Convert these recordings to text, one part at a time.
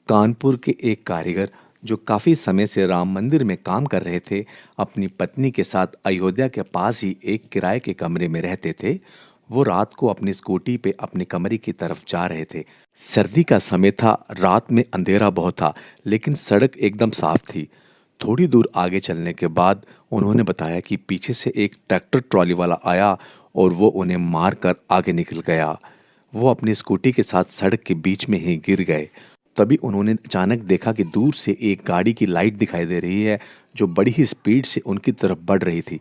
कानपुर के एक कारीगर जो काफी समय से राम मंदिर में काम कर रहे थे, अपनी पत्नी के साथ अयोध्या के पास ही एक किराए के कमरे में रहते थे। वो रात को अपनी स्कूटी पे अपने कमरे की तरफ जा रहे थे। सर्दी का समय था, रात में अंधेरा बहुत था, लेकिन सड़क एकदम साफ थी। थोड़ी दूर आगे चलने के बाद उन्होंने बताया कि पीछे से एक ट्रैक्टर ट्रॉली वाला आया और वो उन्हें मार कर आगे निकल गया। वो अपनी स्कूटी के साथ सड़क के बीच में ही गिर गए। तभी उन्होंने अचानक देखा कि दूर से एक गाड़ी की लाइट दिखाई दे रही है, जो बड़ी ही स्पीड से उनकी तरफ बढ़ रही थी।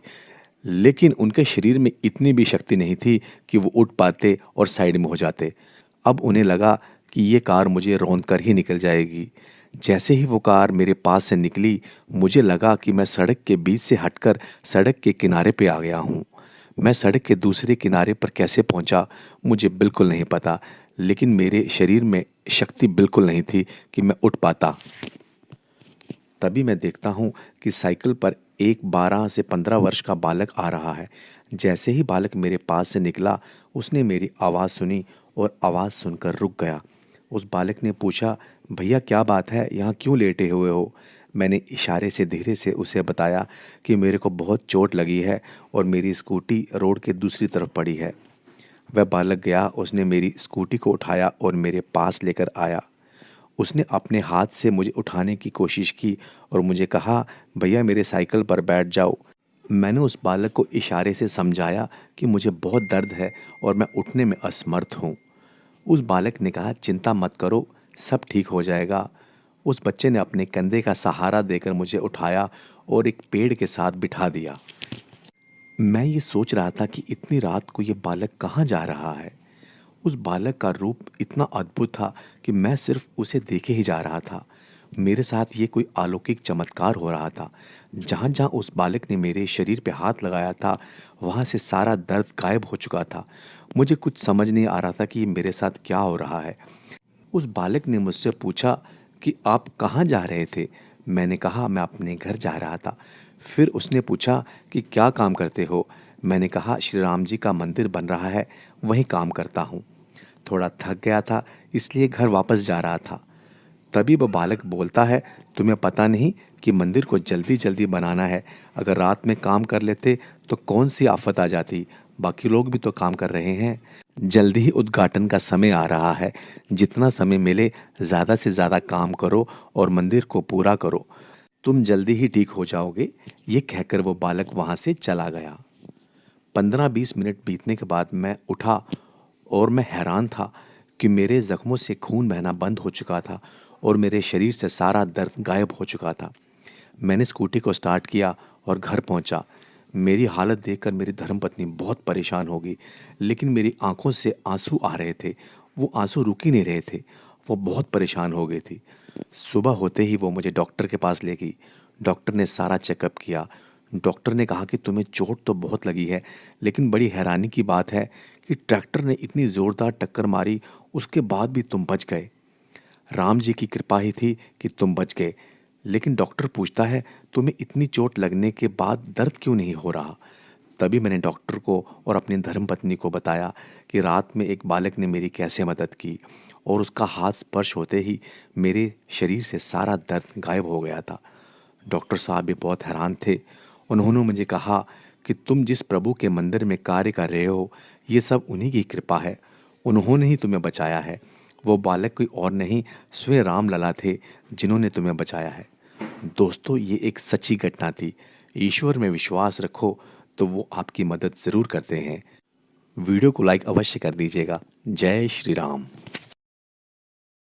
लेकिन उनके शरीर में इतनी भी शक्ति नहीं थी कि वो उठ पाते और साइड में हो जाते। अब उन्हें लगा कि ये कार मुझे रौंद कर ही निकल जाएगी। जैसे ही वो कार मेरे पास से निकली, मुझे लगा कि मैं सड़क के बीच से हटकर सड़क के किनारे पे आ गया हूँ। मैं सड़क के दूसरे किनारे पर कैसे पहुंचा, मुझे बिल्कुल नहीं पता, लेकिन मेरे शरीर में शक्ति बिल्कुल नहीं थी कि मैं उठ पाता। तभी मैं देखता हूँ कि साइकिल पर एक 12 से 15 वर्ष का बालक आ रहा है। जैसे ही बालक मेरे पास से निकला, उसने मेरी आवाज़ सुनी और आवाज़ सुनकर रुक गया। उस बालक ने पूछा, भैया क्या बात है, यहाँ क्यों लेटे हुए हो? मैंने इशारे से धीरे से उसे बताया कि मेरे को बहुत चोट लगी है और मेरी स्कूटी रोड के दूसरी तरफ पड़ी है। वह बालक गया, उसने मेरी स्कूटी को उठाया और मेरे पास लेकर आया। उसने अपने हाथ से मुझे उठाने की कोशिश की और मुझे कहा, भैया मेरे साइकिल पर बैठ जाओ। मैंने उस बालक को इशारे से समझाया कि मुझे बहुत दर्द है और मैं उठने में असमर्थ हूँ। उस बालक ने कहा, चिंता मत करो, सब ठीक हो जाएगा। उस बच्चे ने अपने कंधे का सहारा देकर मुझे उठाया और एक पेड़ के साथ बिठा दिया। मैं ये सोच रहा था कि इतनी रात को ये बालक कहाँ जा रहा है। उस बालक का रूप इतना अद्भुत था कि मैं सिर्फ उसे देखे ही जा रहा था। मेरे साथ ये कोई अलौकिक चमत्कार हो रहा था। जहाँ जहाँ उस बालक ने मेरे शरीर पे हाथ लगाया था, वहाँ से सारा दर्द गायब हो चुका था। मुझे कुछ समझ नहीं आ रहा था कि मेरे साथ क्या हो रहा है। उस बालक ने मुझसे पूछा कि आप कहाँ जा रहे थे? मैंने कहा, मैं अपने घर जा रहा था। फिर उसने पूछा कि क्या काम करते हो? मैंने कहा, श्री राम जी का मंदिर बन रहा है, वहीं काम करता हूँ। थोड़ा थक गया था, इसलिए घर वापस जा रहा था। तभी वो बालक बोलता है, तुम्हें पता नहीं कि मंदिर को जल्दी जल्दी बनाना है। अगर रात में काम कर लेते तो कौन सी आफत आ जाती। बाकी लोग भी तो काम कर रहे हैं। जल्दी ही उद्घाटन का समय आ रहा है। जितना समय मिले ज़्यादा से ज़्यादा काम करो और मंदिर को पूरा करो। तुम जल्दी ही ठीक हो जाओगे। ये कहकर वो बालक वहाँ से चला गया। 15-20 मिनट बीतने के बाद मैं उठा और मैं हैरान था कि मेरे ज़ख्मों से खून बहना बंद हो चुका था और मेरे शरीर से सारा दर्द गायब हो चुका था। मैंने स्कूटी को स्टार्ट किया और घर पहुंचा। मेरी हालत देखकर मेरी धर्मपत्नी बहुत परेशान हो गई, लेकिन मेरी आंखों से आंसू आ रहे थे। वो आंसू रुक ही नहीं रहे थे। वो बहुत परेशान हो गई थी। सुबह होते ही वो मुझे डॉक्टर के पास ले गई। डॉक्टर ने सारा चेकअप किया। डॉक्टर ने कहा कि तुम्हें चोट तो बहुत लगी है, लेकिन बड़ी हैरानी की बात है कि ट्रैक्टर ने इतनी ज़ोरदार टक्कर मारी, उसके बाद भी तुम बच गए। राम जी की कृपा ही थी कि तुम बच गए। लेकिन डॉक्टर पूछता है, तुम्हें इतनी चोट लगने के बाद दर्द क्यों नहीं हो रहा? तभी मैंने डॉक्टर को और अपनी धर्मपत्नी को बताया कि रात में एक बालक ने मेरी कैसे मदद की और उसका हाथ स्पर्श होते ही मेरे शरीर से सारा दर्द गायब हो गया था। डॉक्टर साहब भी बहुत हैरान थे। उन्होंने मुझे कहा कि तुम जिस प्रभु के मंदिर में कार्य कर रहे हो, ये सब उन्हीं की कृपा है। उन्होंने ही तुम्हें बचाया है। वो बालक कोई और नहीं, स्वयं राम लला थे जिन्होंने तुम्हें बचाया है। दोस्तों, ये एक सच्ची घटना थी। ईश्वर में विश्वास रखो तो वो आपकी मदद ज़रूर करते हैं। वीडियो को लाइक अवश्य कर दीजिएगा। जय श्री राम।